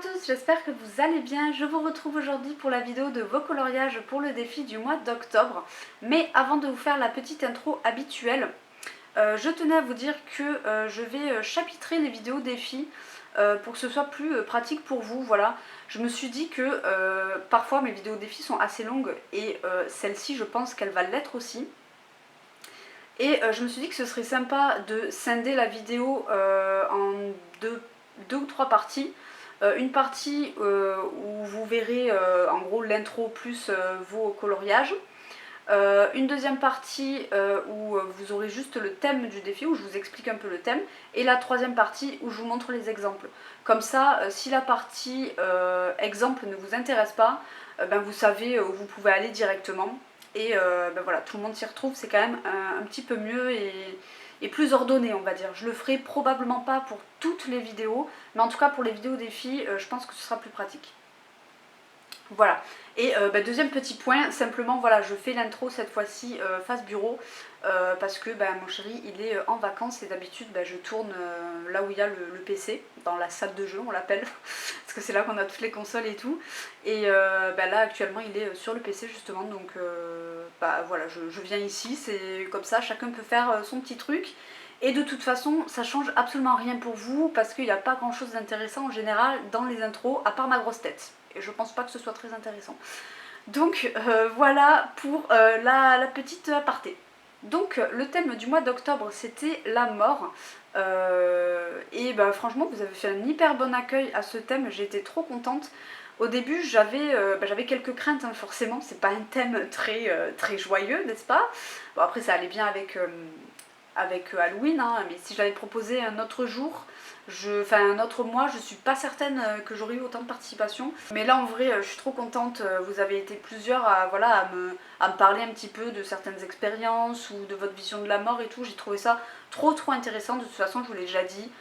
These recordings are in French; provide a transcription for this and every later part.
tous, j'espère que vous allez bien. Je vous retrouve aujourd'hui pour la vidéo de vos coloriages pour le défi du mois d'octobre. Mais avant de vous faire la petite intro habituelle, je tenais à vous dire que je vais chapitrer les vidéos défis pour que ce soit plus pratique pour vous. Voilà, je me suis dit que parfois mes vidéos défis sont assez longues et celle-ci je pense qu'elle va l'être aussi. Et je me suis dit que ce serait sympa de scinder la vidéo en deux ou trois parties. Une partie où vous verrez en gros l'intro plus vos coloriages. Une deuxième partie où vous aurez juste le thème du défi, où je vous explique un peu le thème. Et la troisième partie où je vous montre les exemples. Comme ça, si la partie exemple ne vous intéresse pas, ben vous savez où vous pouvez aller directement. Et ben voilà, tout le monde s'y retrouve, c'est quand même un petit peu mieux et plus ordonné, on va dire. Je le ferai probablement pas pour toutes les vidéos, mais en tout cas pour les vidéos défis, je pense que ce sera plus pratique. Voilà, et deuxième petit point, simplement voilà, je fais l'intro cette fois-ci face bureau parce que mon chéri il est en vacances et d'habitude je tourne là où il y a le PC, dans la salle de jeu on l'appelle, parce que c'est là qu'on a toutes les consoles et tout, et là actuellement il est sur le PC justement, donc voilà, je viens ici, c'est comme ça, chacun peut faire son petit truc. Et de toute façon, ça change absolument rien pour vous parce qu'il n'y a pas grand chose d'intéressant en général dans les intros, à part ma grosse tête. Et je pense pas que ce soit très intéressant. Donc voilà pour la petite aparté. Donc le thème du mois d'octobre c'était la mort. Et franchement vous avez fait un hyper bon accueil à ce thème, j'ai été trop contente. Au début j'avais quelques craintes, hein, forcément, c'est pas un thème très joyeux, n'est-ce pas? Bon après ça allait bien avec Halloween, hein, mais si j'avais proposé un autre jour, un autre mois, je suis pas certaine que j'aurais eu autant de participation. Mais là en vrai, je suis trop contente, vous avez été plusieurs à me parler un petit peu de certaines expériences ou de votre vision de la mort et tout. J'ai trouvé ça trop intéressant, de toute façon je vous l'ai déjà dit.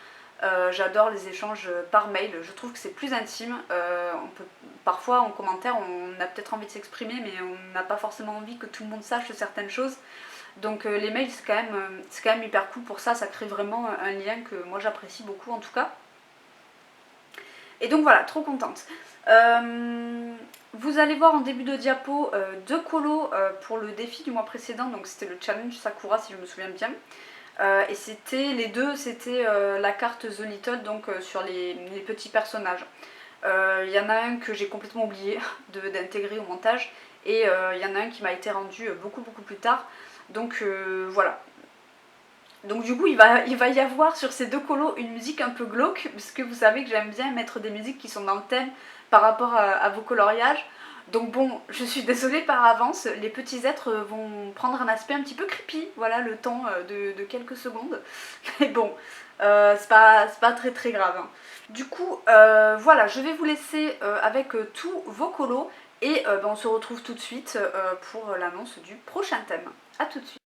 J'adore les échanges par mail, je trouve que c'est plus intime. Parfois en commentaire on a peut-être envie de s'exprimer mais on n'a pas forcément envie que tout le monde sache certaines choses. Donc les mails c'est quand même hyper cool pour ça, ça crée vraiment un lien que moi j'apprécie beaucoup en tout cas. Et donc voilà, trop contente. Vous allez voir en début de diapo deux colos pour le défi du mois précédent, donc c'était le challenge Sakura si je me souviens bien. Et c'était les deux, c'était la carte The Little, donc sur les petits personnages. Il y en a un que j'ai complètement oublié d'intégrer au montage, et il y en a un qui m'a été rendu beaucoup plus tard. Donc voilà. Donc du coup il va y avoir sur ces deux colos une musique un peu glauque, puisque vous savez que j'aime bien mettre des musiques qui sont dans le thème par rapport à vos coloriages. Donc bon, je suis désolée par avance, les petits êtres vont prendre un aspect un petit peu creepy, voilà, le temps de quelques secondes. Mais bon, c'est pas très grave, hein. Du coup, voilà, je vais vous laisser avec tous vos colos, et on se retrouve tout de suite pour l'annonce du prochain thème. A tout de suite.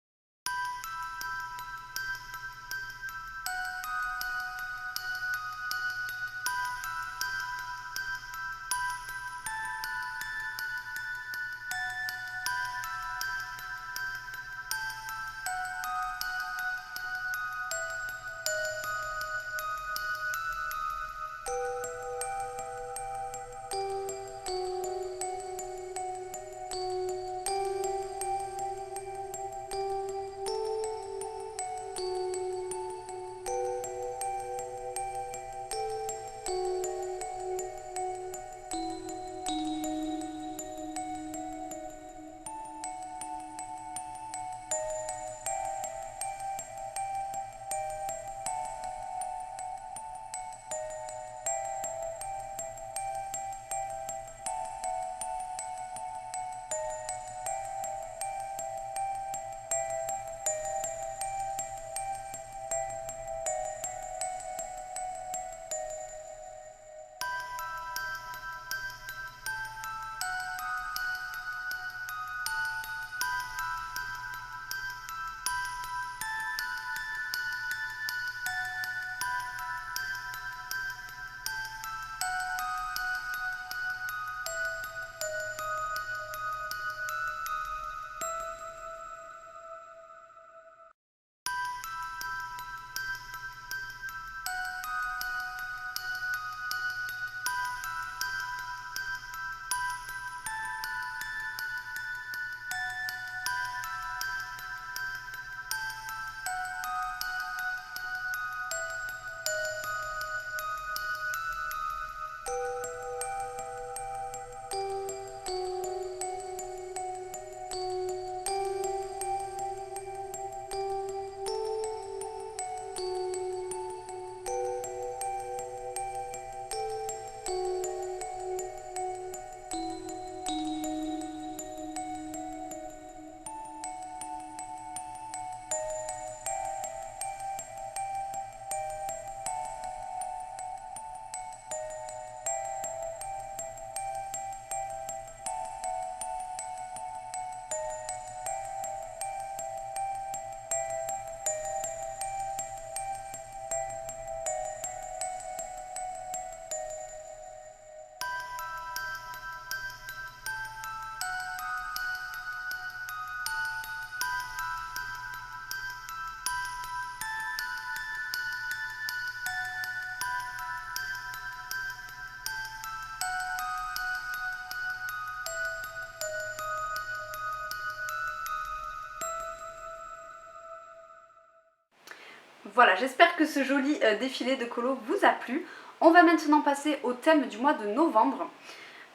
Voilà, j'espère que ce joli défilé de colo vous a plu. On va maintenant passer au thème du mois de novembre.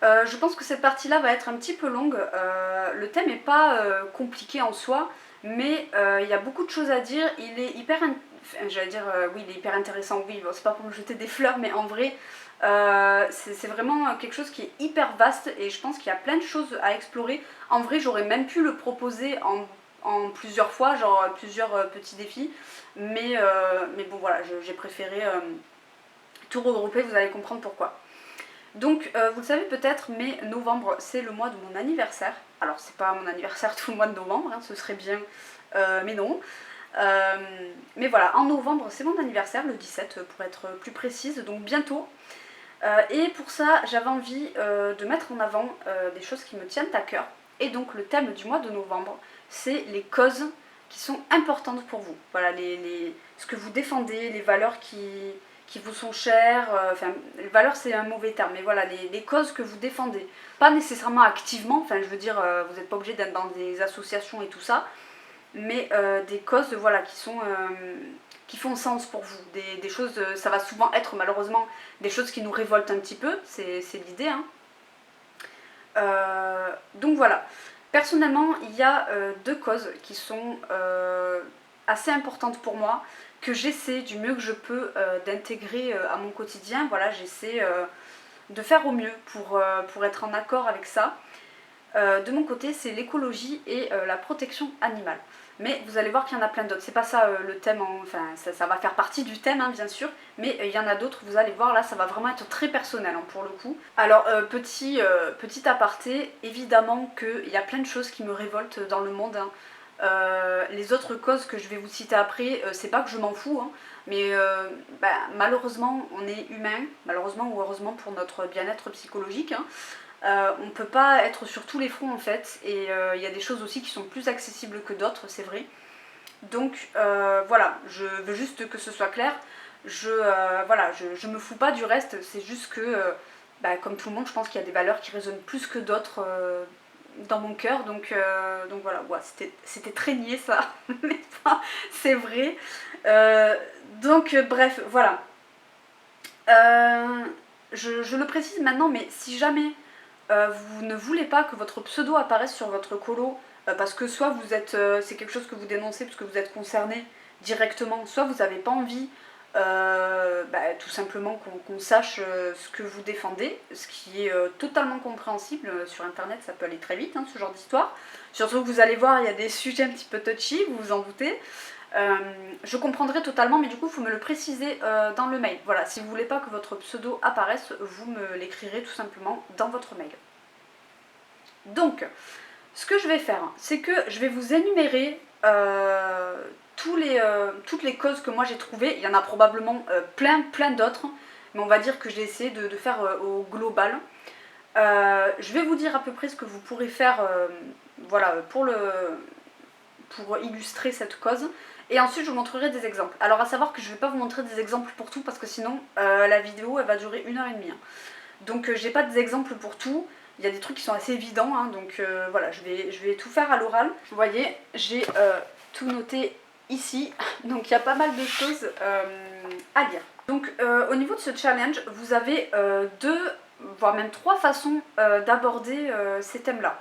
Je pense que cette partie-là va être un petit peu longue. Le thème n'est pas compliqué en soi, mais il y a beaucoup de choses à dire. Il est hyper, j'allais dire oui, il est hyper intéressant. Oui, bon, c'est pas pour me jeter des fleurs, mais en vrai, c'est vraiment quelque chose qui est hyper vaste et je pense qu'il y a plein de choses à explorer. En vrai, j'aurais même pu le proposer en plusieurs fois, genre plusieurs petits défis, mais bon voilà, j'ai préféré tout regrouper. Vous allez comprendre pourquoi. Donc vous le savez peut-être, mais novembre c'est le mois de mon anniversaire. Alors c'est pas mon anniversaire tout le mois de novembre, hein, ce serait bien, mais non. Mais voilà, en novembre c'est mon anniversaire, le 17 pour être plus précise, donc bientôt. Et pour ça j'avais envie de mettre en avant des choses qui me tiennent à cœur. Et donc le thème du mois de novembre, c'est les causes qui sont importantes pour vous. Voilà, ce que vous défendez, les valeurs qui vous sont chères, enfin les valeurs c'est un mauvais terme, mais voilà, les causes que vous défendez. Pas nécessairement activement, enfin je veux dire, vous n'êtes pas obligé d'être dans des associations et tout ça, mais des causes voilà, qui font sens pour vous. Des choses, ça va souvent être malheureusement des choses qui nous révoltent un petit peu, c'est l'idée. Hein. Donc voilà. Personnellement, il y a deux causes qui sont assez importantes pour moi, que j'essaie du mieux que je peux d'intégrer à mon quotidien. Voilà, j'essaie de faire au mieux pour être en accord avec ça. De mon côté, c'est l'écologie et la protection animale. Mais vous allez voir qu'il y en a plein d'autres. C'est pas ça le thème, enfin ça va faire partie du thème hein, bien sûr, mais il y en a d'autres, vous allez voir là, ça va vraiment être très personnel hein, pour le coup. Alors petit aparté, évidemment qu'il y a plein de choses qui me révoltent dans le monde. Hein. Les autres causes que je vais vous citer après, c'est pas que je m'en fous, hein, mais malheureusement on est humain, malheureusement ou heureusement pour notre bien-être psychologique. Hein. On ne peut pas être sur tous les fronts en fait, et il y a des choses aussi qui sont plus accessibles que d'autres, c'est vrai. Donc voilà, je veux juste que ce soit clair. Je me fous pas du reste, c'est juste que, comme tout le monde, je pense qu'il y a des valeurs qui résonnent plus que d'autres dans mon cœur, donc voilà, ouais, c'était très niais ça, mais c'est vrai. Donc bref, voilà. Je le précise maintenant, mais si jamais vous ne voulez pas que votre pseudo apparaisse sur votre colo parce que soit vous êtes, c'est quelque chose que vous dénoncez parce que vous êtes concerné directement, soit vous n'avez pas envie tout simplement qu'on sache ce que vous défendez, ce qui est totalement compréhensible. Sur internet ça peut aller très vite hein, ce genre d'histoire, surtout que vous allez voir il y a des sujets un petit peu touchy, vous vous en doutez. Je comprendrai totalement, mais du coup il faut me le préciser dans le mail. Voilà, si vous voulez pas que votre pseudo apparaisse, vous me l'écrirez tout simplement dans votre mail. Donc, ce que je vais faire, c'est que je vais vous énumérer toutes les causes que moi j'ai trouvées. Il y en a probablement plein d'autres, mais on va dire que j'ai essayé de faire au global. Je vais vous dire à peu près ce que vous pourrez faire voilà, pour illustrer cette cause. Et ensuite je vous montrerai des exemples. Alors à savoir que je ne vais pas vous montrer des exemples pour tout parce que sinon la vidéo elle va durer 1h30. Hein. Donc j'ai pas des exemples pour tout. Il y a des trucs qui sont assez évidents, hein, donc voilà, je vais tout faire à l'oral. Vous voyez, j'ai tout noté ici, donc il y a pas mal de choses à lire. Donc au niveau de ce challenge, vous avez deux, voire même trois façons d'aborder ces thèmes-là.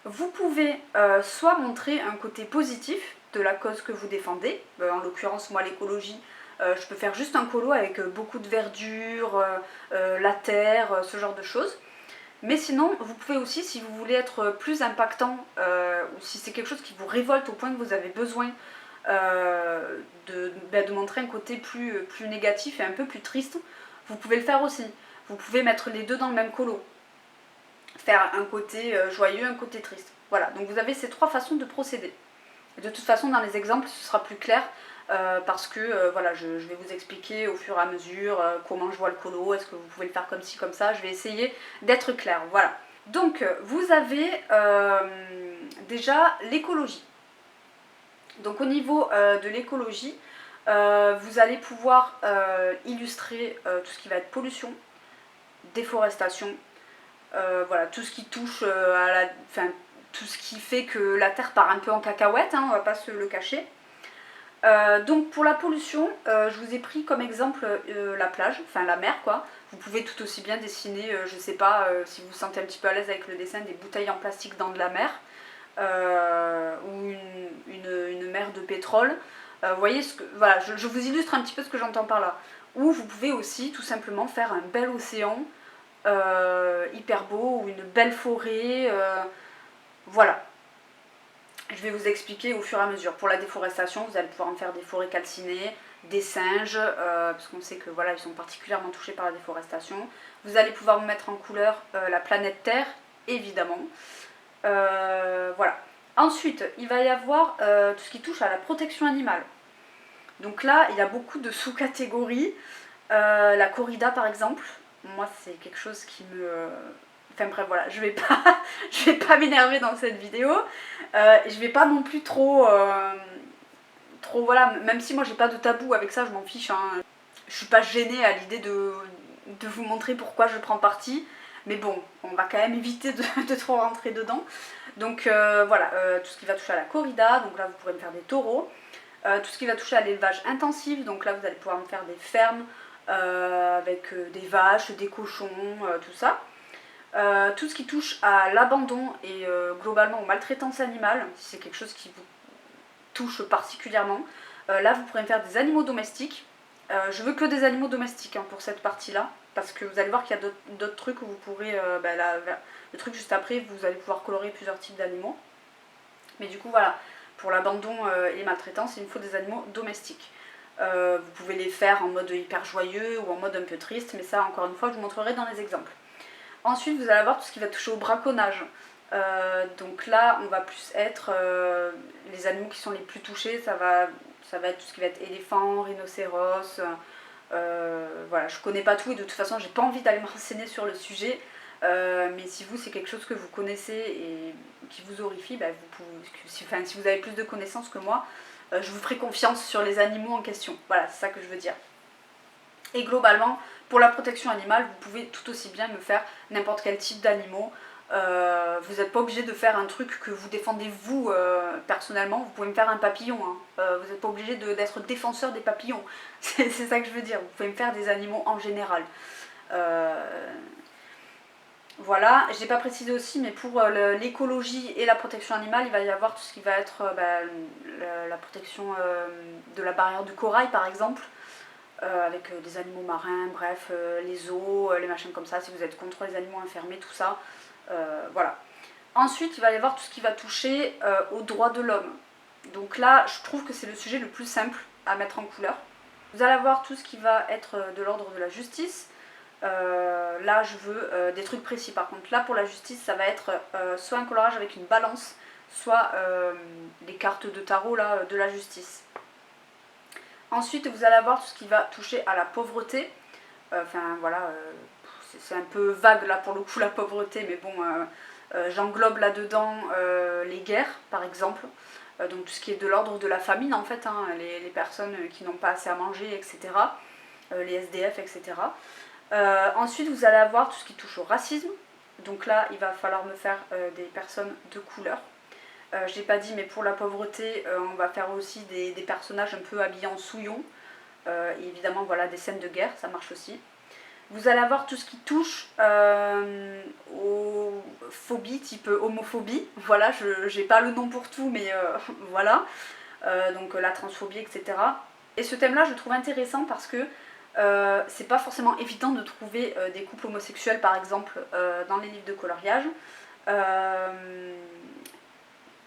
Vous pouvez soit montrer un côté positif de la cause que vous défendez, en l'occurrence moi l'écologie, je peux faire juste un colo avec beaucoup de verdure, la terre, ce genre de choses. Mais sinon, vous pouvez aussi, si vous voulez être plus impactant, ou si c'est quelque chose qui vous révolte au point que vous avez besoin de montrer un côté plus négatif et un peu plus triste, vous pouvez le faire aussi. Vous pouvez mettre les deux dans le même colo. Faire un côté joyeux, un côté triste. Voilà, donc vous avez ces trois façons de procéder. Et de toute façon, dans les exemples, ce sera plus clair. Parce que voilà, je vais vous expliquer au fur et à mesure comment je vois le colo, est-ce que vous pouvez le faire comme ci, comme ça, je vais essayer d'être claire, voilà. Donc vous avez déjà l'écologie. Donc au niveau de l'écologie, vous allez pouvoir illustrer tout ce qui va être pollution, déforestation, voilà, tout ce qui touche tout ce qui fait que la terre part un peu en cacahuète, hein, on va pas se le cacher. Donc pour la pollution, je vous ai pris comme exemple la plage, enfin la mer quoi. Vous pouvez tout aussi bien dessiner, je sais pas, si vous vous sentez un petit peu à l'aise avec le dessin, des bouteilles en plastique dans de la mer, ou une mer de pétrole. Vous voyez, voilà, je vous illustre un petit peu ce que j'entends par là. Ou vous pouvez aussi tout simplement faire un bel océan, hyper beau, ou une belle forêt, voilà. Je vais vous expliquer au fur et à mesure. Pour la déforestation, vous allez pouvoir en faire des forêts calcinées, des singes, parce qu'on sait que voilà, ils sont particulièrement touchés par la déforestation. Vous allez pouvoir mettre en couleur la planète Terre, évidemment. Voilà. Ensuite, il va y avoir tout ce qui touche à la protection animale. Donc là, il y a beaucoup de sous-catégories. La corrida, par exemple, moi, c'est quelque chose qui me... Enfin bref, voilà, je vais pas m'énerver dans cette vidéo. Je vais pas non plus trop, voilà, même si moi j'ai pas de tabou avec ça, je m'en fiche. Hein. Je suis pas gênée à l'idée de vous montrer pourquoi je prends parti. Mais bon, on va quand même éviter de trop rentrer dedans. Donc voilà, tout ce qui va toucher à la corrida, donc là vous pourrez me faire des taureaux. Tout ce qui va toucher à l'élevage intensif, donc là vous allez pouvoir me faire des fermes avec des vaches, des cochons, tout ça. Tout ce qui touche à l'abandon et globalement aux maltraitances animales, si c'est quelque chose qui vous touche particulièrement, là vous pourrez me faire des animaux domestiques. Je veux que des animaux domestiques hein, pour cette partie-là, parce que vous allez voir qu'il y a d'autres trucs où vous pourrez, le truc juste après, vous allez pouvoir colorer plusieurs types d'animaux. Mais du coup voilà, pour l'abandon et les maltraitances, il me faut des animaux domestiques. Vous pouvez les faire en mode hyper joyeux ou en mode un peu triste, mais ça encore une fois je vous montrerai dans les exemples. Ensuite, vous allez avoir tout ce qui va toucher au braconnage. Donc là, on va plus être les animaux qui sont les plus touchés. Ça va être tout ce qui va être éléphant, rhinocéros. Voilà, je connais pas tout et de toute façon, j'ai pas envie d'aller me renseigner sur le sujet. Mais si vous, c'est quelque chose que vous connaissez et qui vous horrifie, bah, si vous avez plus de connaissances que moi, je vous ferai confiance sur les animaux en question. Voilà, c'est ça que je veux dire. Et globalement, pour la protection animale, vous pouvez tout aussi bien me faire n'importe quel type d'animaux. Vous n'êtes pas obligé de faire un truc que vous défendez vous personnellement, vous pouvez me faire un papillon. Hein. Vous n'êtes pas obligé d'être défenseur des papillons. C'est ça que je veux dire, vous pouvez me faire des animaux en général. Voilà, je n'ai pas précisé aussi, mais pour l'écologie et la protection animale, il va y avoir tout ce qui va être la protection de la barrière du corail par exemple. Avec des animaux marins, bref, les zoos, les machins comme ça, si vous êtes contre les animaux enfermés, tout ça, voilà. Ensuite, il va y avoir tout ce qui va toucher aux droits de l'homme. Donc là, je trouve que c'est le sujet le plus simple à mettre en couleur. Vous allez avoir tout ce qui va être de l'ordre de la justice. Là, je veux des trucs précis. Par contre, là, pour la justice, ça va être soit un colorage avec une balance, soit les cartes de tarot là, de la justice. Ensuite, vous allez avoir tout ce qui va toucher à la pauvreté. Enfin, voilà, c'est un peu vague là pour le coup la pauvreté, mais bon, j'englobe là-dedans les guerres, par exemple. Donc tout ce qui est de l'ordre de la famine, en fait, hein, les personnes qui n'ont pas assez à manger, etc. Les SDF, etc. Ensuite, vous allez avoir tout ce qui touche au racisme. Donc là, il va falloir me faire des personnes de couleur. Je n'ai pas dit, mais pour la pauvreté, on va faire aussi des personnages un peu habillés en souillon. Et évidemment, voilà, des scènes de guerre, ça marche aussi. Vous allez avoir tout ce qui touche aux phobies, type homophobie. Voilà, je n'ai pas le nom pour tout, mais voilà. Donc la transphobie, etc. Et ce thème-là, je le trouve intéressant parce que c'est pas forcément évident de trouver des couples homosexuels, par exemple, dans les livres de coloriage.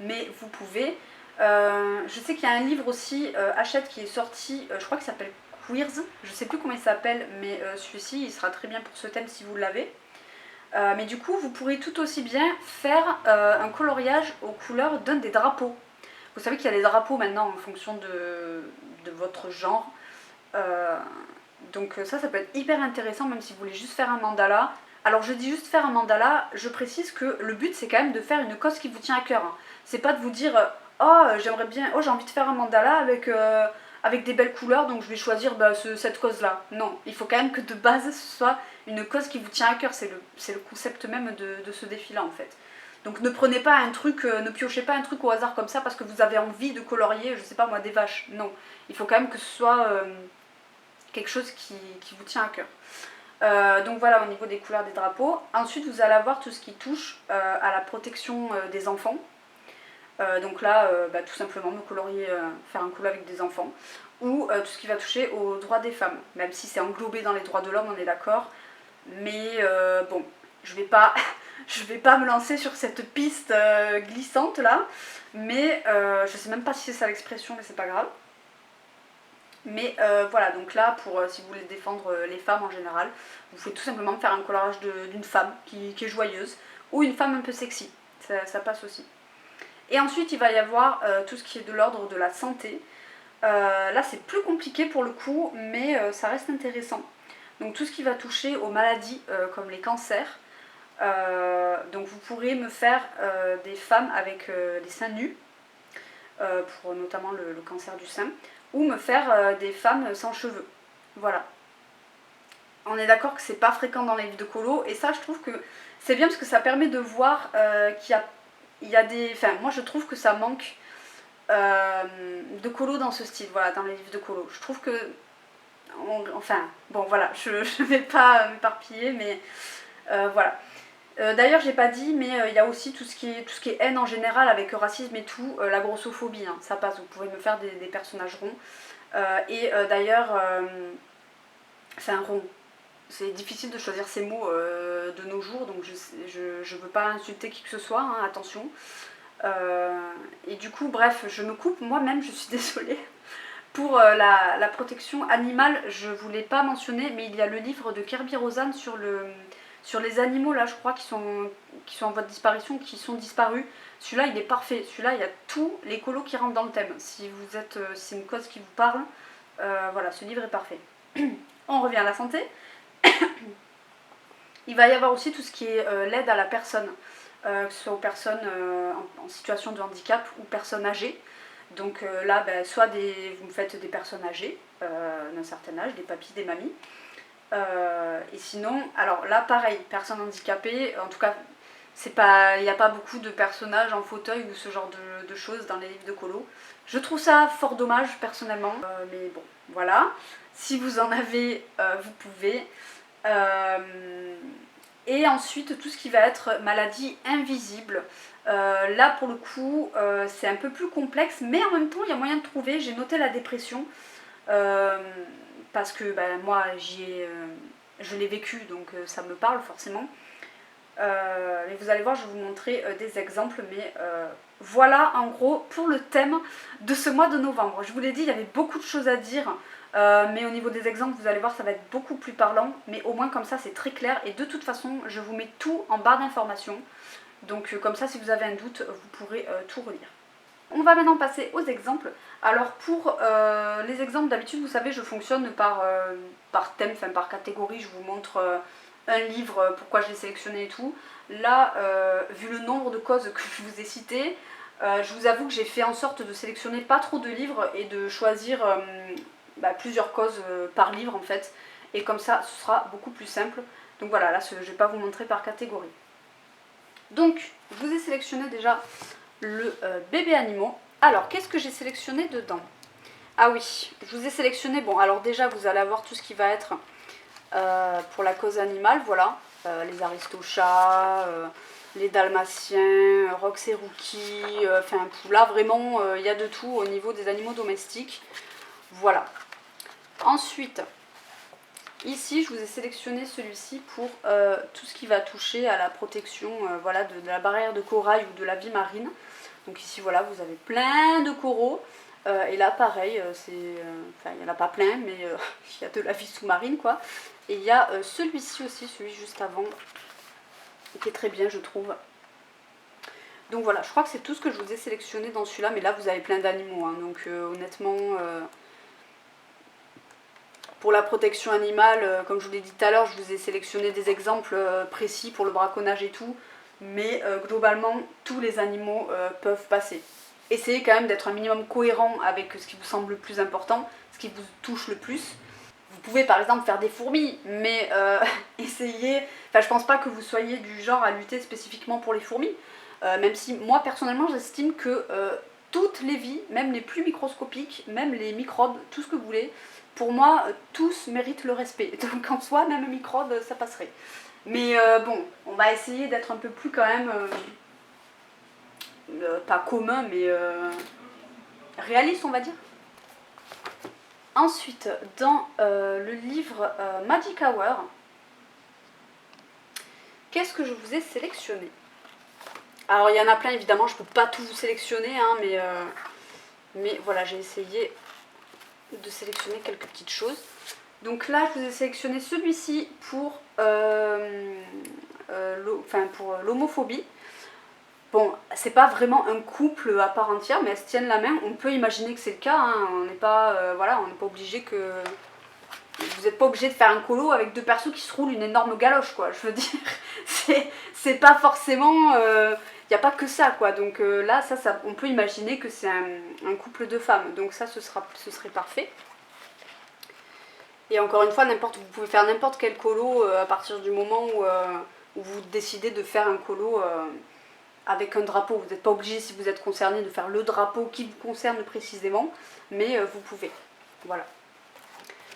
Mais vous pouvez. Je sais qu'il y a un livre aussi, Hachette, qui est sorti, je crois qu'il s'appelle Queers, je sais plus comment il s'appelle, mais celui-ci il sera très bien pour ce thème si vous l'avez. Mais du coup, vous pourrez tout aussi bien faire un coloriage aux couleurs d'un des drapeaux. Vous savez qu'il y a des drapeaux maintenant en fonction de votre genre. Donc ça peut être hyper intéressant, même si vous voulez juste faire un mandala. Alors je dis juste faire un mandala, je précise que le but c'est quand même de faire une cause qui vous tient à cœur. Hein. C'est pas de vous dire oh j'aimerais bien, oh j'ai envie de faire un mandala avec des belles couleurs donc je vais choisir cette cause là. Non, il faut quand même que de base ce soit une cause qui vous tient à cœur, c'est le concept même de ce défi là en fait. Donc ne prenez pas un truc, ne piochez pas un truc au hasard comme ça parce que vous avez envie de colorier, je sais pas moi, des vaches. Non, il faut quand même que ce soit quelque chose qui vous tient à cœur. Donc voilà au niveau des couleurs des drapeaux. Ensuite vous allez avoir tout ce qui touche à la protection des enfants. Donc là tout simplement me colorier, faire un colorier avec des enfants. Ou tout ce qui va toucher aux droits des femmes. Même si c'est englobé dans les droits de l'homme, on est d'accord. Mais bon, je vais pas me lancer sur cette piste glissante là. Mais je sais même pas si c'est ça l'expression, mais c'est pas grave. Mais voilà, donc là, si vous voulez défendre les femmes en général, vous pouvez tout simplement faire un coloriage d'une femme qui est joyeuse, ou une femme un peu sexy, ça passe aussi. Et ensuite, il va y avoir tout ce qui est de l'ordre de la santé. Là, c'est plus compliqué pour le coup, mais ça reste intéressant. Donc tout ce qui va toucher aux maladies comme les cancers. Donc vous pourrez me faire des femmes avec des seins nus, pour notamment le cancer du sein, ou me faire des femmes sans cheveux. Voilà. On est d'accord que c'est pas fréquent dans les livres de colo, et ça je trouve que c'est bien parce que ça permet de voir qu'il y a des... Enfin, moi je trouve que ça manque de colo dans ce style, voilà, dans les livres de colo. Je trouve que... Enfin, bon voilà, je vais pas m'éparpiller, mais voilà. D'ailleurs j'ai pas dit, mais il y a aussi tout ce qui est haine en général avec racisme et tout, la grossophobie, hein, ça passe, vous pouvez me faire des personnages ronds. D'ailleurs, enfin rond, c'est difficile de choisir ces mots de nos jours, donc je veux pas insulter qui que ce soit, hein, attention. Et du coup bref, je me coupe moi-même, je suis désolée. Pour la protection animale, je voulais pas mentionner, mais il y a le livre de Kirby Rosan sur les animaux là je crois qui sont en voie de disparition, qui sont disparus. Celui-là il est parfait, celui-là il y a tous les colos qui rentrent dans le thème. Si c'est une cause qui vous parle, voilà, ce livre est parfait. On revient à la santé. Il va y avoir aussi tout ce qui est l'aide à la personne, que ce soit aux personnes en situation de handicap ou personnes âgées. Donc là, soit vous me faites des personnes âgées d'un certain âge, des papis, des mamies. Et sinon, alors là pareil, personnes handicapées, en tout cas il n'y a pas beaucoup de personnages en fauteuil ou ce genre de choses dans les livres de colo. Je trouve ça fort dommage personnellement, mais bon, voilà. Si vous en avez, vous pouvez. Et ensuite tout ce qui va être maladie invisible. Là pour le coup c'est un peu plus complexe, mais en même temps il y a moyen de trouver. J'ai noté la dépression. Parce que moi je l'ai vécu, donc ça me parle forcément. Mais vous allez voir, je vais vous montrer des exemples, mais voilà en gros pour le thème de ce mois de novembre. Je vous l'ai dit, il y avait beaucoup de choses à dire, mais au niveau des exemples, vous allez voir, ça va être beaucoup plus parlant, mais au moins comme ça c'est très clair, et de toute façon je vous mets tout en barre d'informations, donc comme ça si vous avez un doute, vous pourrez tout relire. On va maintenant passer aux exemples. Alors pour les exemples, d'habitude vous savez je fonctionne par thème, enfin par catégorie. Je vous montre un livre, pourquoi je l'ai sélectionné et tout. Là, vu le nombre de causes que je vous ai citées, je vous avoue que j'ai fait en sorte de sélectionner pas trop de livres et de choisir plusieurs causes par livre en fait. Et comme ça ce sera beaucoup plus simple. Donc voilà, là je ne vais pas vous montrer par catégorie. Donc je vous ai sélectionné déjà le bébé animaux. Alors qu'est-ce que j'ai sélectionné dedans? Ah oui, je vous ai sélectionné, bon alors déjà vous allez avoir tout ce qui va être pour la cause animale, voilà, les aristochats, les dalmatiens, Rox et Rookie, enfin là vraiment il y a de tout au niveau des animaux domestiques, voilà. Ensuite, ici je vous ai sélectionné celui-ci pour tout ce qui va toucher à la protection voilà, de la barrière de corail ou de la vie marine. Donc ici voilà, vous avez plein de coraux. Et là pareil, enfin il n'y en a pas plein, mais il y a de la vie sous-marine quoi. Et il y a celui-ci aussi, celui juste avant, qui est très bien je trouve. Donc voilà, je crois que c'est tout ce que je vous ai sélectionné dans celui-là, mais là vous avez plein d'animaux, hein, donc honnêtement, pour la protection animale, comme je vous l'ai dit tout à l'heure, je vous ai sélectionné des exemples précis pour le braconnage et tout, mais globalement tous les animaux peuvent passer. Essayez quand même d'être un minimum cohérent avec ce qui vous semble le plus important, ce qui vous touche le plus. Vous pouvez par exemple faire des fourmis, mais essayez... Enfin, je pense pas que vous soyez du genre à lutter spécifiquement pour les fourmis, même si moi personnellement j'estime que toutes les vies, même les plus microscopiques, même les microbes, tout ce que vous voulez, pour moi tous méritent le respect. Donc en soi, même un microbe, ça passerait. Mais bon, on va essayer d'être un peu plus quand même, pas commun, mais réaliste on va dire. Ensuite, dans le livre Magic Hour, qu'est-ce que je vous ai sélectionné? Alors il y en a plein évidemment, je ne peux pas tout vous sélectionner, hein, mais voilà, j'ai essayé de sélectionner quelques petites choses. Donc là, je vous ai sélectionné celui-ci pour l'homophobie. Bon, c'est pas vraiment un couple à part entière, mais elles se tiennent la main. On peut imaginer que c'est le cas, hein. On n'est pas, voilà, on n'est pas obligé que... Vous n'êtes pas obligé de faire un colo avec deux persos qui se roulent une énorme galoche, quoi. Je veux dire, c'est pas forcément... Il n'y a pas que ça, quoi. Donc là, ça, on peut imaginer que c'est un couple de femmes. Donc ça, ce serait parfait. Et encore une fois, vous pouvez faire n'importe quel colo à partir du moment où vous décidez de faire un colo avec un drapeau. Vous n'êtes pas obligé, si vous êtes concerné, de faire le drapeau qui vous concerne précisément, mais vous pouvez. Voilà.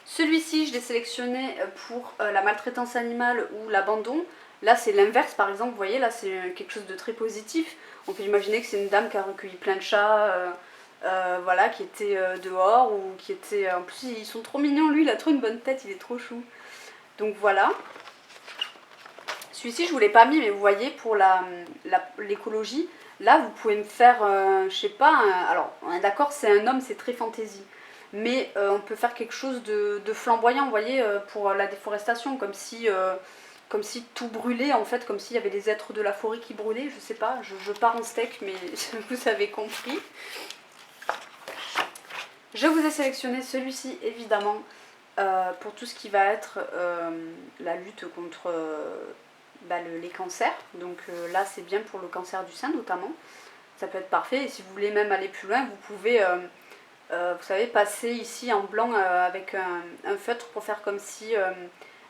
Celui-ci, je l'ai sélectionné pour la maltraitance animale ou l'abandon. Là, c'est l'inverse, par exemple, vous voyez, là, c'est quelque chose de très positif. On peut imaginer que c'est une dame qui a recueilli plein de chats, voilà, qui était dehors, ou qui était... En plus, ils sont trop mignons, lui, il a trop une bonne tête, il est trop chou. Donc voilà. Celui-ci, je ne vous l'ai pas mis, mais vous voyez, pour l'écologie, là, vous pouvez me faire, je sais pas, alors, on est d'accord, c'est un homme, c'est très fantaisie. Mais on peut faire quelque chose de flamboyant, vous voyez, pour la déforestation, comme si tout brûlait, en fait, comme s'il y avait des êtres de la forêt qui brûlaient, je sais pas, je pars en steak, mais vous avez compris. Je vous ai sélectionné celui-ci, évidemment, pour tout ce qui va être la lutte contre les cancers. Donc là, c'est bien pour le cancer du sein, notamment. Ça peut être parfait, et si vous voulez même aller plus loin, vous pouvez... vous savez, passer ici en blanc avec un feutre pour faire comme si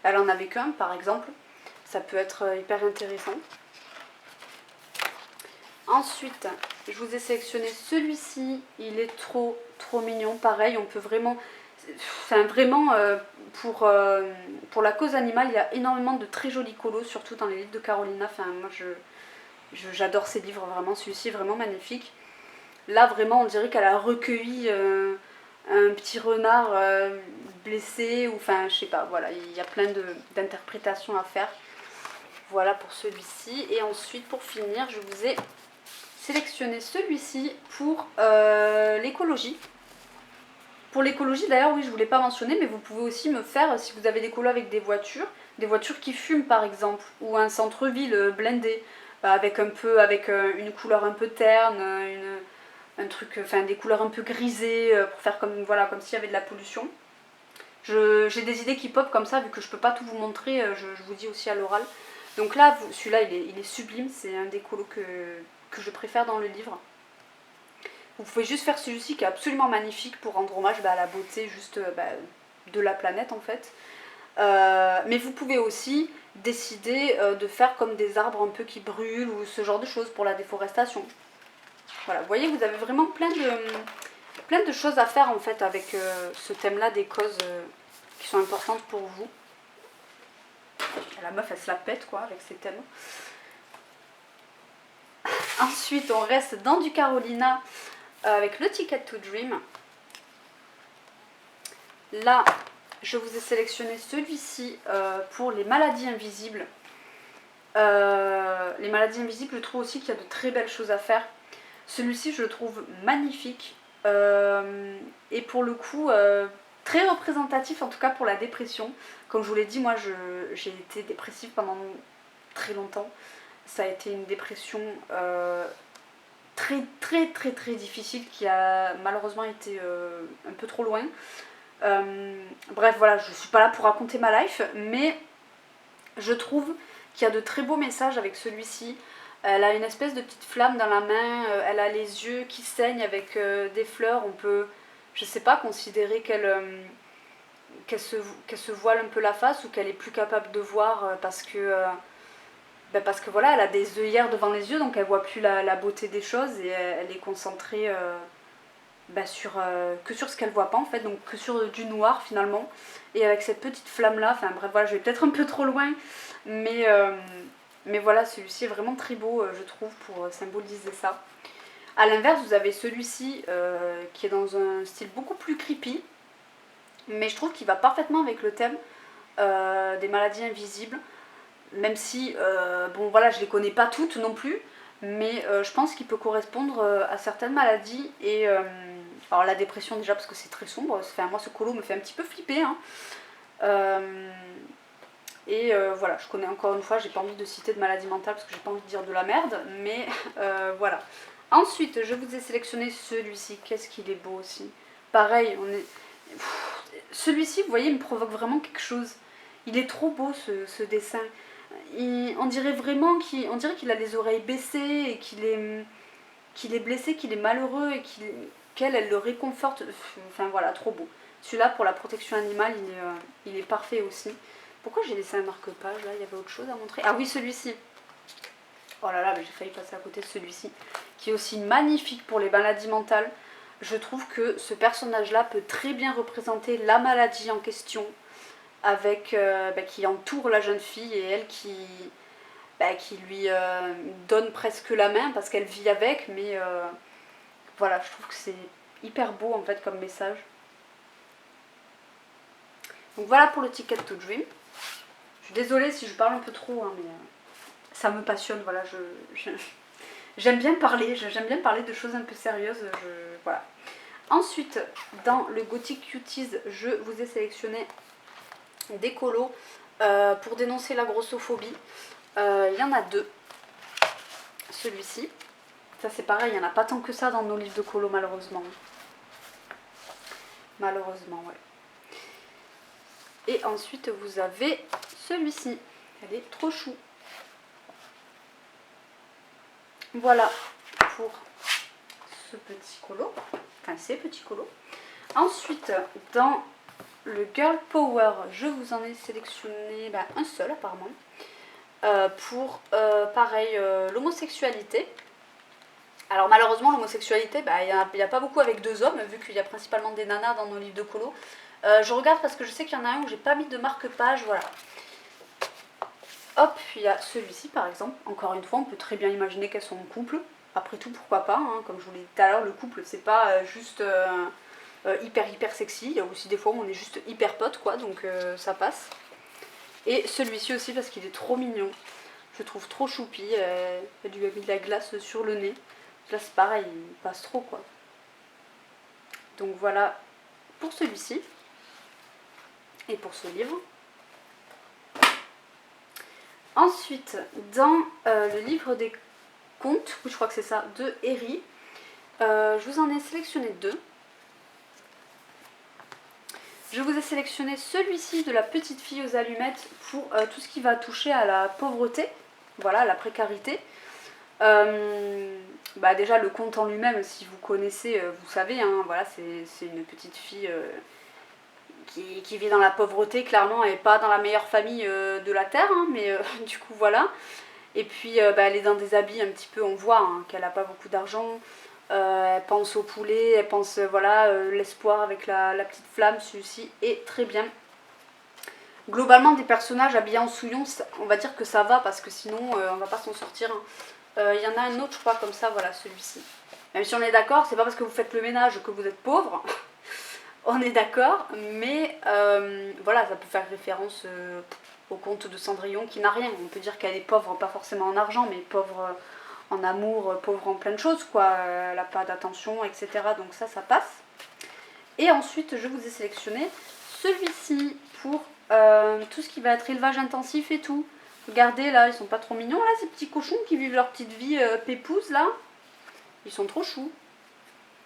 elle en avait qu'un, par exemple. Ça peut être hyper intéressant. Ensuite, je vous ai sélectionné celui-ci. Il est trop mignon. Pareil, on peut vraiment... Enfin, vraiment, pour la cause animale, il y a énormément de très jolis colos, surtout dans les livres de Carolina. Enfin, moi, j'adore ces livres, vraiment. Celui-ci est vraiment magnifique. Là, vraiment, on dirait qu'elle a recueilli un petit renard blessé, ou enfin, je sais pas, voilà, il y a plein d'interprétations à faire. Voilà pour celui-ci. Et ensuite, pour finir, je vous ai sélectionné celui-ci pour l'écologie. Pour l'écologie, d'ailleurs, oui, je ne voulais pas mentionner, mais vous pouvez aussi me faire, si vous avez des colos avec des voitures qui fument, par exemple, ou un centre-ville blindé, avec une couleur un peu terne, un truc, enfin des couleurs un peu grisées pour faire comme voilà, comme s'il y avait de la pollution. J'ai des idées qui pop comme ça, vu que je peux pas tout vous montrer, je vous dis aussi à l'oral. Donc là, celui-là, il est sublime, c'est un des colos que je préfère dans le livre. Vous pouvez juste faire celui-ci qui est absolument magnifique pour rendre hommage à la beauté juste de la planète en fait. Mais vous pouvez aussi décider de faire comme des arbres un peu qui brûlent ou ce genre de choses pour la déforestation. Voilà, vous voyez, vous avez vraiment plein de choses à faire en fait avec ce thème-là, des causes qui sont importantes pour vous. La meuf, elle se la pète quoi avec ces thèmes. Ensuite, on reste dans du Carolina avec le Ticket to Dream. Là, je vous ai sélectionné celui-ci pour les maladies invisibles. Les maladies invisibles, je trouve aussi qu'il y a de très belles choses à faire. Celui-ci, je le trouve magnifique et pour le coup très représentatif, en tout cas pour la dépression. Comme je vous l'ai dit, moi j'ai été dépressive pendant très longtemps. Ça a été une dépression très difficile qui a malheureusement été un peu trop loin. Bref, voilà, je suis pas là pour raconter ma life, mais je trouve qu'il y a de très beaux messages avec celui-ci. Elle a une espèce de petite flamme dans la main, elle a les yeux qui saignent avec des fleurs. On peut, je sais pas, considérer qu'elle se voile un peu la face ou qu'elle est plus capable de voir parce que parce que voilà, elle a des œillères devant les yeux, donc elle voit plus la beauté des choses et elle est concentrée que sur ce qu'elle voit pas en fait, donc que sur du noir finalement. Et avec cette petite flamme là, enfin bref voilà, je vais peut-être un peu trop loin, mais, euh, mais voilà, celui-ci est vraiment très beau je trouve pour symboliser ça. A l'inverse, vous avez celui-ci qui est dans un style beaucoup plus creepy, mais je trouve qu'il va parfaitement avec le thème des maladies invisibles, même si, bon voilà, je les connais pas toutes non plus, mais je pense qu'il peut correspondre à certaines maladies. Et alors la dépression déjà parce que c'est très sombre, enfin, moi ce colo me fait un petit peu flipper. Hein. Voilà, je connais encore une fois, j'ai pas envie de citer de maladie mentale parce que j'ai pas envie de dire de la merde, mais voilà. Ensuite, je vous ai sélectionné celui-ci, qu'est-ce qu'il est beau aussi. Pareil, celui-ci, vous voyez, il me provoque vraiment quelque chose. Il est trop beau ce dessin. On dirait vraiment qu'il a les oreilles baissées et qu'il est blessé, qu'il est malheureux et qu'elle elle le réconforte. Enfin voilà, trop beau. Celui-là pour la protection animale, il est parfait aussi. Pourquoi j'ai laissé un marque-page là? Il y avait autre chose à montrer. Ah oui, celui-ci. Oh là là, j'ai failli passer à côté de celui-ci. Qui est aussi magnifique pour les maladies mentales. Je trouve que ce personnage-là peut très bien représenter la maladie en question, avec qui entoure la jeune fille et elle qui lui donne presque la main parce qu'elle vit avec, mais voilà, je trouve que c'est hyper beau en fait comme message. Donc voilà pour le Ticket to Dream. Je suis désolée si je parle un peu trop, hein, mais ça me passionne, voilà, j'aime bien parler, de choses un peu sérieuses, voilà. Ensuite, dans le Gothic Cuties, je vous ai sélectionné des colos pour dénoncer la grossophobie. Il y en a deux. Celui-ci, ça c'est pareil, il n'y en a pas tant que ça dans nos livres de colos malheureusement. Malheureusement, ouais. Et ensuite vous avez celui-ci, elle est trop chou. Voilà pour ce petit colo, enfin ces petits colos. Ensuite, dans le Girl Power, je vous en ai sélectionné un seul apparemment, pour pareil l'homosexualité. Alors malheureusement l'homosexualité, il n'y a pas beaucoup avec deux hommes, vu qu'il y a principalement des nanas dans nos livres de colo. Je regarde parce que je sais qu'il y en a un où j'ai pas mis de marque-page, voilà. Hop, il y a celui-ci par exemple. Encore une fois, on peut très bien imaginer qu'elles sont en couple. Après tout, pourquoi pas, hein. Comme je vous l'ai dit tout à l'heure, le couple c'est pas juste hyper sexy. Il y a aussi des fois où on est juste hyper potes quoi, donc ça passe. Et celui-ci aussi parce qu'il est trop mignon. Je trouve trop choupi. Elle lui a mis de la glace sur le nez. Là c'est pareil, il passe trop quoi. Donc voilà pour celui-ci. Et pour ce livre. Ensuite, dans le livre des contes, je crois que c'est ça, de Herry, je vous en ai sélectionné deux. Je vous ai sélectionné celui-ci de la petite fille aux allumettes pour tout ce qui va toucher à la pauvreté, voilà, à la précarité. Déjà le conte en lui-même, si vous connaissez, vous savez, hein, voilà, c'est une petite fille qui vit dans la pauvreté, clairement, elle n'est pas dans la meilleure famille de la Terre, hein, mais du coup voilà. Et puis elle est dans des habits un petit peu, on voit hein, qu'elle n'a pas beaucoup d'argent, elle pense au poulet, elle pense, l'espoir avec la petite flamme, celui-ci est très bien. Globalement des personnages habillés en souillon, on va dire que ça va parce que sinon on va pas s'en sortir. Il y en a un autre je crois comme ça, voilà celui-ci. Même si on est d'accord, c'est pas parce que vous faites le ménage que vous êtes pauvre. On est d'accord, mais voilà, ça peut faire référence au conte de Cendrillon qui n'a rien. On peut dire qu'elle est pauvre, pas forcément en argent, mais pauvre en amour, pauvre en plein de choses, quoi. Elle n'a pas d'attention, etc. Donc ça passe. Et ensuite, je vous ai sélectionné celui-ci pour tout ce qui va être élevage intensif et tout. Regardez, là, ils sont pas trop mignons, là, ces petits cochons qui vivent leur petite vie pépouze, là. Ils sont trop choux.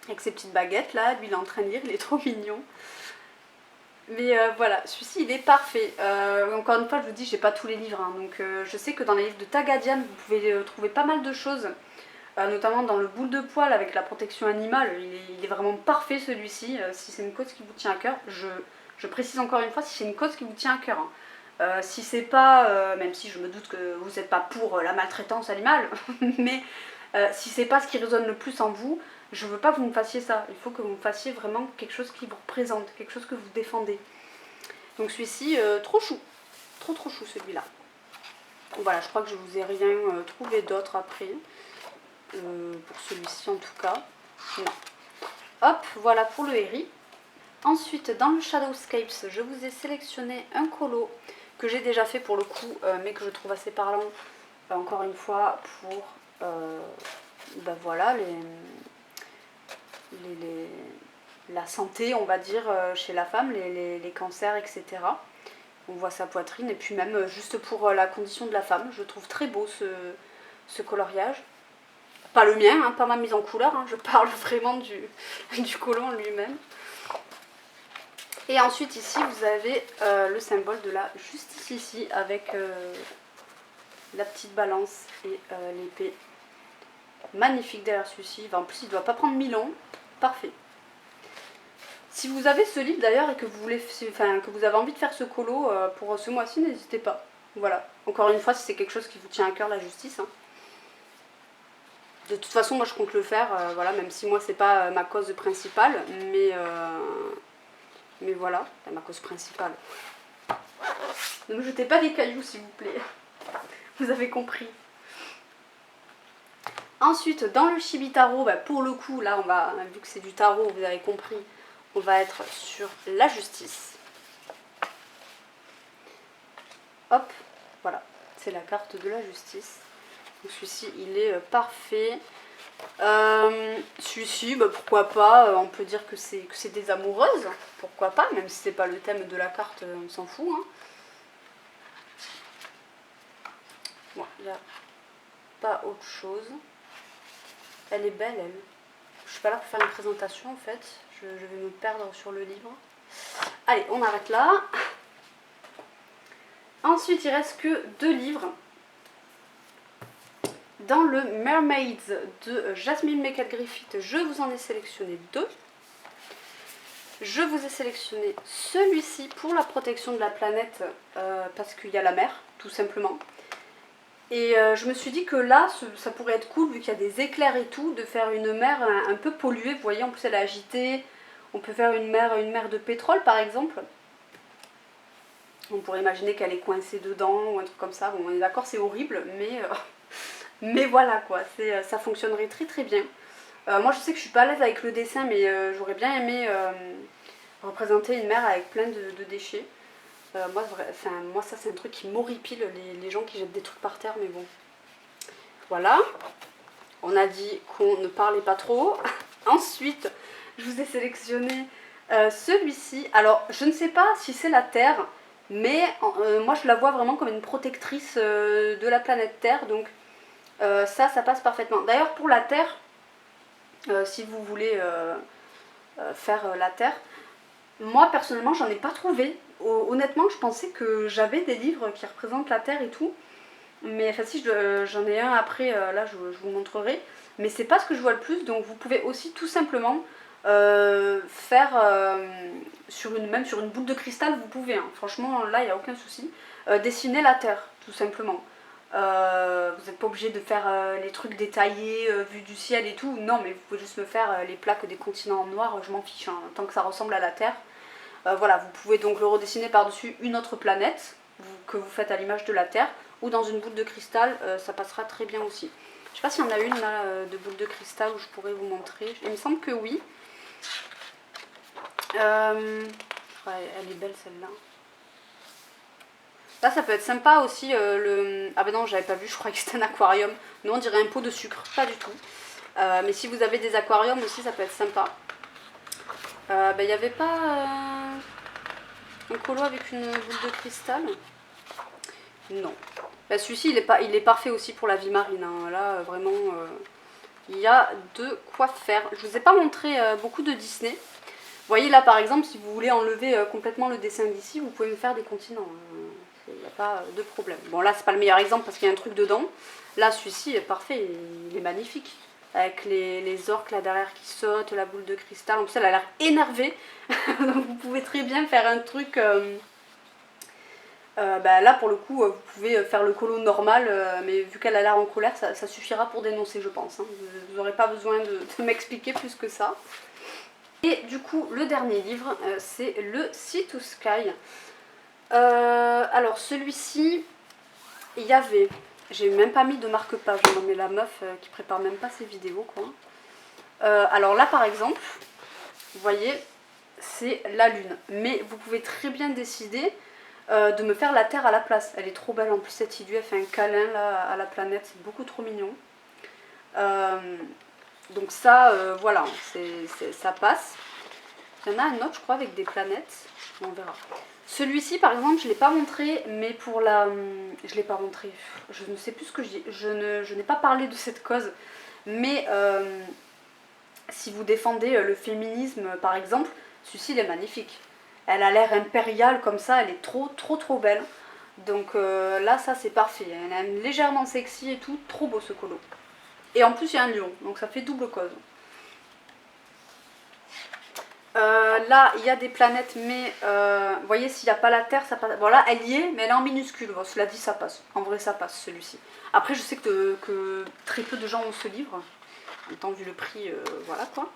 Avec ses petites baguettes là, lui il est en train de lire, il est trop mignon. Mais voilà, celui-ci il est parfait. Encore une fois, je vous dis, j'ai pas tous les livres, hein, donc je sais que dans les livres de Tagadian, vous pouvez trouver pas mal de choses, notamment dans le boule de poil avec la protection animale. Il est vraiment parfait celui-ci, si c'est une cause qui vous tient à cœur. Je précise encore une fois, si c'est une cause qui vous tient à cœur. Hein. Si c'est pas, même si je me doute que vous n'êtes pas pour la maltraitance animale, mais si c'est pas ce qui résonne le plus en vous, je veux pas que vous me fassiez ça. Il faut que vous me fassiez vraiment quelque chose qui vous représente, quelque chose que vous défendez. Donc celui-ci, trop chou. Trop chou celui-là. Voilà, je crois que je vous ai rien trouvé d'autre après. Pour celui-ci en tout cas. Non. Hop, voilà pour le Herry. Ensuite, dans le Shadowscapes, je vous ai sélectionné un colo que j'ai déjà fait pour le coup, mais que je trouve assez parlant, encore une fois, pour ben voilà, la santé, on va dire, chez la femme, les cancers, etc. On voit sa poitrine, et puis même juste pour la condition de la femme. Je trouve très beau ce coloriage. Pas le mien, hein, pas ma mise en couleur, hein, je parle vraiment du colon lui-même. Et ensuite ici vous avez le symbole de la justice ici avec la petite balance et l'épée. Magnifique derrière celui-ci. En plus il ne doit pas prendre 1000 ans. Parfait. Si vous avez ce livre d'ailleurs et que vous voulez, enfin, que vous avez envie de faire ce colo pour ce mois-ci, n'hésitez pas. Voilà. Encore une fois, si c'est quelque chose qui vous tient à cœur, la justice. Hein. De toute façon, moi je compte le faire, voilà, même si moi c'est pas ma cause principale, mais voilà, c'est ma cause principale. Ne me jetez pas des cailloux s'il vous plaît. Vous avez compris. Ensuite, dans le Chibi Tarot, bah, pour le coup, là, on va, vu que c'est du tarot, vous avez compris, on va être sur la justice. Hop, voilà, c'est la carte de la justice. Donc celui-ci, il est parfait. Celui-ci, bah, pourquoi pas, on peut dire que c'est des amoureuses, pourquoi pas, même si c'est pas le thème de la carte, on s'en fout. Hein. Bon, il n'y a pas autre chose. Elle est belle, elle. Je suis pas là pour faire une présentation en fait, je vais me perdre sur le livre. Allez, on arrête là. Ensuite, il reste que 2 livres. Dans le Mermaids de Jasmine Meckett-Griffith, je vous en ai sélectionné 2. Je vous ai sélectionné celui-ci pour la protection de la planète, parce qu'il y a la mer, tout simplement. Et je me suis dit que là, ça pourrait être cool, vu qu'il y a des éclairs et tout, de faire une mer un peu polluée. Vous voyez, en plus elle est agitée. On peut faire une mer de pétrole, par exemple. On pourrait imaginer qu'elle est coincée dedans, ou un truc comme ça. Bon, on est d'accord, c'est horrible, mais voilà, quoi. Ça fonctionnerait très bien. Moi, je sais que je suis pas à l'aise avec le dessin, mais j'aurais bien aimé représenter une mer avec plein de déchets. Moi, ça c'est un truc qui m'horripile, les gens qui jettent des trucs par terre, mais bon. Voilà. On a dit qu'on ne parlait pas trop. Ensuite, je vous ai sélectionné celui-ci. Alors, je ne sais pas si c'est la Terre, mais moi je la vois vraiment comme une protectrice de la planète Terre. Donc ça passe parfaitement. D'ailleurs, pour la Terre, si vous voulez faire la Terre, moi personnellement j'en ai pas trouvé. Honnêtement, je pensais que j'avais des livres qui représentent la Terre et tout. Mais enfin si, j'en ai un après, là je vous montrerai. Mais c'est pas ce que je vois le plus, donc vous pouvez aussi tout simplement faire même sur une boule de cristal, vous pouvez. Hein. Franchement, là il n'y a aucun souci. Dessiner la Terre, tout simplement. Vous n'êtes pas obligé de faire les trucs détaillés, vue du ciel et tout. Non, mais vous pouvez juste me faire les plaques des continents en noir, je m'en fiche, hein, tant que ça ressemble à la Terre. Voilà, vous pouvez donc le redessiner par-dessus une autre planète que vous faites à l'image de la Terre, ou dans une boule de cristal, ça passera très bien aussi. Je sais pas s'il y en a une là de boule de cristal où je pourrais vous montrer. Il me semble que oui. Ouais, elle est belle celle-là. Là, ça peut être sympa aussi. Ah ben non, j'avais pas vu, je croyais que c'était un aquarium. Non, on dirait un pot de sucre, pas du tout. Mais si vous avez des aquariums aussi, ça peut être sympa. Il n'y avait pas un colo avec une boule de cristal? Non. Celui-ci, il est parfait aussi pour la vie marine. Hein. Là, vraiment, il y a de quoi faire. Je vous ai pas montré beaucoup de Disney. Vous voyez là, par exemple, si vous voulez enlever complètement le dessin d'ici, vous pouvez me faire des continents. Il n'y a pas de problème. Bon, là, c'est pas le meilleur exemple parce qu'il y a un truc dedans. Là, celui-ci est parfait, il est magnifique. Avec les orques là derrière qui sautent, la boule de cristal. En plus, elle a l'air énervée. Donc, vous pouvez très bien faire un truc Là pour le coup vous pouvez faire le colo normal, mais vu qu'elle a l'air en colère, ça suffira pour dénoncer je pense, hein. Vous n'aurez pas besoin de m'expliquer plus que ça. Et du coup le dernier livre c'est le Sea to Sky. Alors celui-ci, il y avait, j'ai même pas mis de marque-page, non mais la meuf qui prépare même pas ses vidéos quoi. Alors là par exemple, vous voyez, c'est la lune, mais vous pouvez très bien décider de me faire la Terre à la place. Elle est trop belle en plus cette idée, elle fait un câlin là à la planète, c'est beaucoup trop mignon. Donc ça, voilà, ça passe. Il y en a un autre je crois avec des planètes, on verra. Celui-ci par exemple je ne l'ai pas montré, mais pour la... Je l'ai pas montré, je ne sais plus ce que je dis, je n'ai pas parlé de cette cause, mais si vous défendez le féminisme par exemple, celui-ci il est magnifique. Elle a l'air impériale comme ça, elle est trop belle. Donc là ça c'est parfait, elle est légèrement sexy et tout, trop beau ce colo. Et en plus il y a un lion, donc ça fait double cause. Là il y a des planètes, mais vous voyez s'il n'y a pas la Terre ça passe. Voilà, elle y est mais elle est en minuscule, bon, cela dit ça passe, en vrai ça passe celui-ci. Après je sais que très peu de gens ont ce livre, en même temps vu le prix, voilà quoi.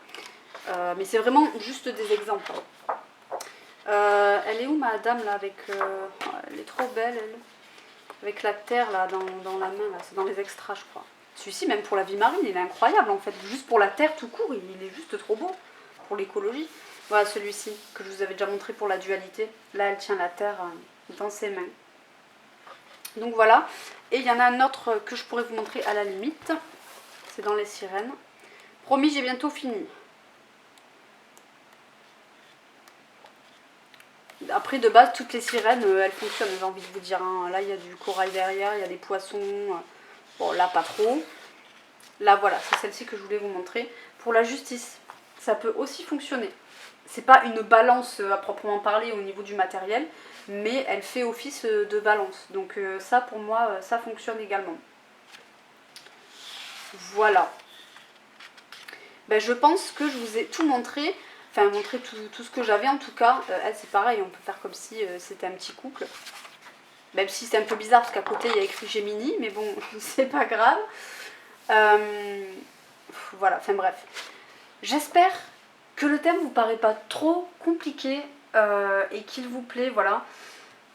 Mais c'est vraiment juste des exemples. Elle est où ma dame là avec... elle est trop belle elle. Avec la Terre là dans la main, là c'est dans les extras je crois. Celui-ci même pour la vie marine il est incroyable en fait, juste pour la Terre tout court il est juste trop beau. Pour l'écologie. Voilà celui-ci que je vous avais déjà montré pour la dualité. Là elle tient la Terre dans ses mains. Donc voilà. Et il y en a un autre que je pourrais vous montrer à la limite. C'est dans les sirènes. Promis j'ai bientôt fini. Après de base toutes les sirènes elles fonctionnent, j'ai envie de vous dire, hein. Là il y a du corail derrière, il y a des poissons. Bon là pas trop. Là voilà, c'est celle-ci que je voulais vous montrer. Pour la justice, ça peut aussi fonctionner. C'est pas une balance à proprement parler au niveau du matériel, mais elle fait office de balance. Donc ça pour moi, ça fonctionne également. Voilà. Je pense que je vous ai tout montré. Enfin montré tout ce que j'avais en tout cas. Elle c'est pareil, on peut faire comme si c'était un petit couple. Même si c'est un peu bizarre parce qu'à côté il y a écrit Gemini, mais bon, c'est pas grave. Voilà, enfin bref. J'espère que le thème vous paraît pas trop compliqué et qu'il vous plaît, voilà.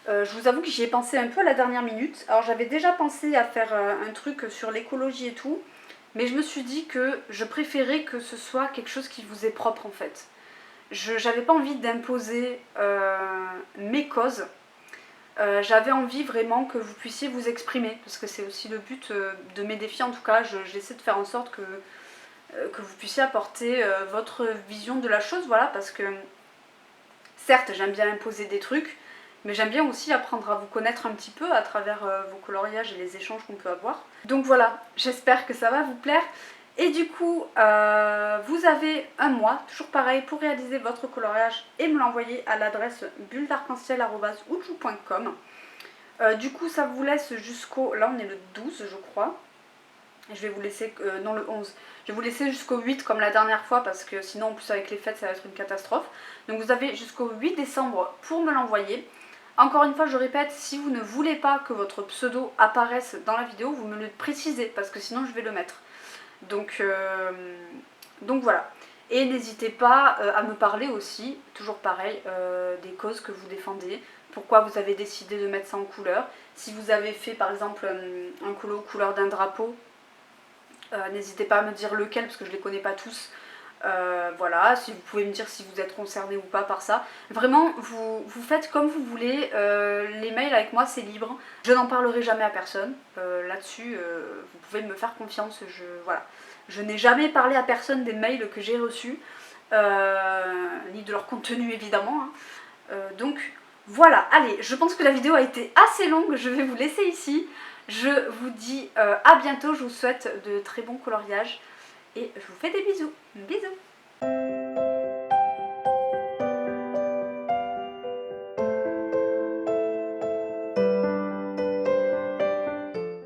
Je vous avoue que j'y ai pensé un peu à la dernière minute. Alors j'avais déjà pensé à faire un truc sur l'écologie et tout, mais je me suis dit que je préférais que ce soit quelque chose qui vous est propre en fait. J'avais pas envie d'imposer mes causes. J'avais envie vraiment que vous puissiez vous exprimer, parce que c'est aussi le but de mes défis en tout cas. J'essaie de faire en sorte que vous puissiez apporter votre vision de la chose, voilà, parce que certes j'aime bien imposer des trucs, mais j'aime bien aussi apprendre à vous connaître un petit peu à travers vos coloriages et les échanges qu'on peut avoir. Donc voilà, j'espère que ça va vous plaire. Et du coup, vous avez un mois, toujours pareil, pour réaliser votre coloriage et me l'envoyer à l'adresse bulledarc-en-ciel@outlook.com. Du coup, ça vous laisse jusqu'au... Là, on est le 12, je crois. Je vais vous laisser... non, le 11. Je vais vous laisser jusqu'au 8 comme la dernière fois parce que sinon, en plus, avec les fêtes, ça va être une catastrophe. Donc, vous avez jusqu'au 8 décembre pour me l'envoyer. Encore une fois, je répète, si vous ne voulez pas que votre pseudo apparaisse dans la vidéo, vous me le précisez parce que sinon, je vais le mettre. Donc voilà. Et n'hésitez pas à me parler aussi, toujours pareil, des causes que vous défendez, pourquoi vous avez décidé de mettre ça en couleur. Si vous avez fait par exemple un colo couleur d'un drapeau, n'hésitez pas à me dire lequel parce que je ne les connais pas tous. Voilà, si vous pouvez me dire si vous êtes concerné ou pas par ça. Vraiment, vous faites comme vous voulez. Les mails avec moi, c'est libre. Je n'en parlerai jamais à personne. Là-dessus, vous pouvez me faire confiance. Voilà. Je n'ai jamais parlé à personne des mails que j'ai reçus, ni de leur contenu évidemment. Hein. Donc voilà, allez, je pense que la vidéo a été assez longue. Je vais vous laisser ici. Je vous dis à bientôt. Je vous souhaite de très bons coloriages. Et je vous fais des bisous. Bisous.